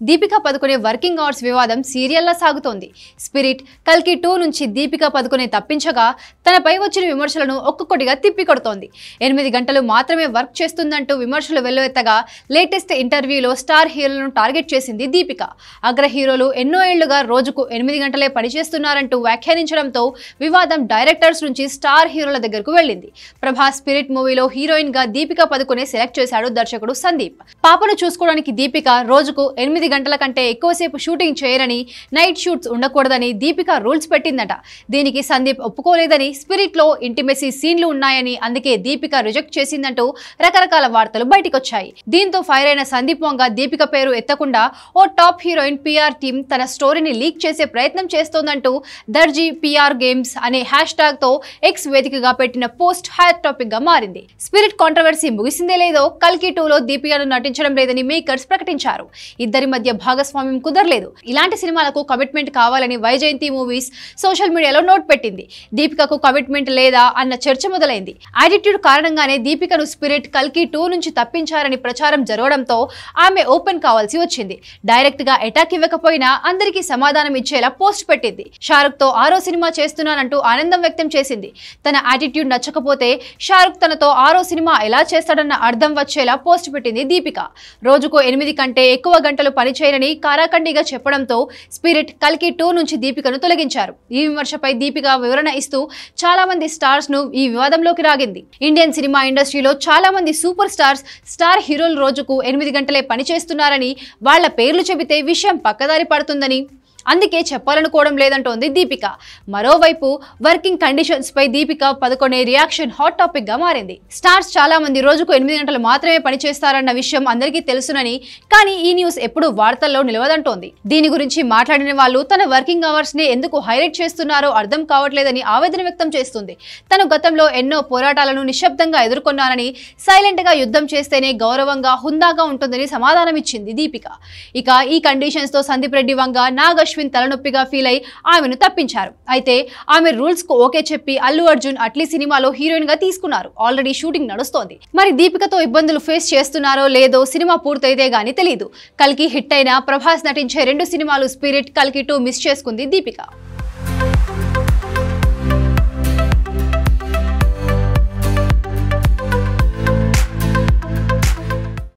Deepika Padukone working hours వివాదం సీరియల్లా సాగుతోంది. Spirit, కల్కి 2 నుంచి దీపికా పదుకొనే తప్పించగా తనపై వచ్చిన విమర్శలను ఒక్కొక్కటిగా తిప్పికొడుతోంది. 8 గంటలు మాత్రమే వర్క్ చేస్తుందంటూ విమర్శలు వెల్లువెత్తగా లేటెస్ట్ ఇంటర్వ్యూలో స్టార్ హీరోలను టార్గెట్ చేసింది దీపిక. అగ్ర హీరోలు ఎన్నో ఏళ్లుగా రోజుకు 8 గంటలే పనిచేస్తున్నారంటూ వ్యాఖ్యానించడంతో వివాదం డైరెక్టర్స్ నుంచి స్టార్ హీరోల దగ్గరకు వెళ్ళింది. ప్రభాస్ స్పిరిట్ మూవీలో హీరోయిన్ గా దీపికా పదుకొనే సెలెక్ట్ చేశాడు దర్శకుడు సందీప్. పాపను చూసుకోవడానికి దీపిక రోజుకు 8 గంటల కంటే ఎక్కువసేపు షూటింగ్ చేయరని, నైట్ షూట్స్ ఉండకూడదని దీపిక రూల్స్ పెట్టిందట. దీనికి సందీప్ ఒప్పుకోలేదని, స్పిరిట్ లో ఇంటిమెసీ సీన్లు ఉన్నాయని, అందుకే దీపిక రిజెక్ట్ చేసిందంటూ రకరకాల వార్తలు బయటకొచ్చాయి. దీంతో ఫైర్ అయిన సందీప్ వంగ దీపిక పేరు ఎత్తకుండా ఓ టాప్ హీరోయిన్ PR టీమ్ తన స్టోరీని లీక్ చేసే ప్రయత్నం చేస్తోందంటూ దర్జీ PR గేమ్స్ అనే హ్యాష్ ట్యాగ్ తో ఎక్స్ వేదికగా పెట్టిన పోస్ట్ హాట్ టాపిక్ గా మారింది. స్పిరిట్ కాంట్రవర్సీ ముగిసిందే లేదో కల్కి 2 లో దీపికను నటించడం లేదని మేకర్స్ ప్రకటించారు. ఇద్దరి మధ్య భాగస్వామ్యం కుదరలేదు. ఇలాంటి సినిమాలకు కమిట్మెంట్ కావాలని వైజయంతి మూవీస్ సోషల్ మీడియాలో నోట్ పెట్టింది. దీపికకు కమిట్మెంట్ లేదా అన్న చర్చ మొదలైంది. యాటిట్యూడ్ కారణంగానే దీపికను స్పిరిట్, కల్కి 2 నుంచి తప్పించారని ప్రచారం జరగడంతో ఆమె ఓపెన్ కావాల్సి వచ్చింది. డైరెక్ట్ గా అటాక్ ఇవ్వకపోయినా అందరికీ సమాధానం ఇచ్చేలా పోస్ట్ పెట్టింది. షారుఖ్ తో 6వ సినిమా చేస్తున్నానంటూ ఆనందం వ్యక్తం చేసింది. తన యాటిట్యూడ్ నచ్చకపోతే షారుఖ్ తనతో 6వ సినిమా ఎలా చేస్తాడన్న అర్థం వచ్చేలా పోస్ట్ పెట్టింది దీపిక. రోజుకు 8 కంటే ఎక్కువ గంటలు పనిచేయరని కారాఖండిగా చెప్పడంతో స్పిరిట్, కల్కి 2 నుంచి దీపికను తొలగించారు. ఈ విమర్శపై దీపిక వివరణ ఇస్తూ చాలా మంది స్టార్స్ ను ఈ వివాదంలోకి రాగింది. ఇండియన్ సినిమా ఇండస్ట్రీలో చాలా మంది సూపర్ స్టార్స్, స్టార్ హీరోలు రోజుకు 8 గంటలే పనిచేస్తున్నారని, వాళ్ల పేర్లు చెబితే విషయం పక్కదారి పడుతుందని, అందుకే చెప్పాలనుకోవడం లేదంటోంది దీపిక. మరోవైపు వర్కింగ్ కండిషన్స్ పై Deepika Padukone reaction hot topic గా మారింది. స్టార్స్ చాలా మంది రోజుకు 8 గంటలు మాత్రమే పనిచేస్తారన్న విషయం అందరికీ తెలుసునని, కానీ ఈ న్యూస్ ఎప్పుడు వార్తల్లో నిలవదంటోంది. దీని గురించి మాట్లాడిన వాళ్ళు తన వర్కింగ్ అవర్స్ ని ఎందుకు హైలైట్ చేస్తున్నారో అర్థం కావట్లేదని ఆవేదన వ్యక్తం చేస్తుంది. తను గతంలో ఎన్నో పోరాటాలను నిశ్శబ్దంగా ఎదుర్కొన్నానని, సైలెంట్ గా యుద్ధం చేస్తేనే గౌరవంగా, హుందాగా ఉంటుందని సమాధానం ఇచ్చింది దీపిక. ఇక ఈ కండిషన్స్ తో సందీప్ రెడ్డి వంగ, నాగ్ అశ్విన్ తలనొప్పిగా ఫీల్ అయి ఆమెను తప్పించారు. అయితే ఆమె రూల్స్ కు ఓకే చెప్పి అల్లు అర్జున్ అట్లీ సినిమాలో హీరోయిన్ గా తీసుకున్నారు. ఆల్రెడీ షూటింగ్ నడుస్తోంది. మరి దీపికతో ఇబ్బందులు ఫేస్ చేస్తున్నారో లేదో సినిమా పూర్తయితే గానీ తెలియదు. కల్కి హిట్ అయిన ప్రభాస్ నటించే 2 సినిమాలు స్పిరిట్, కల్కి 2 మిస్ చేసుకుంది దీపిక.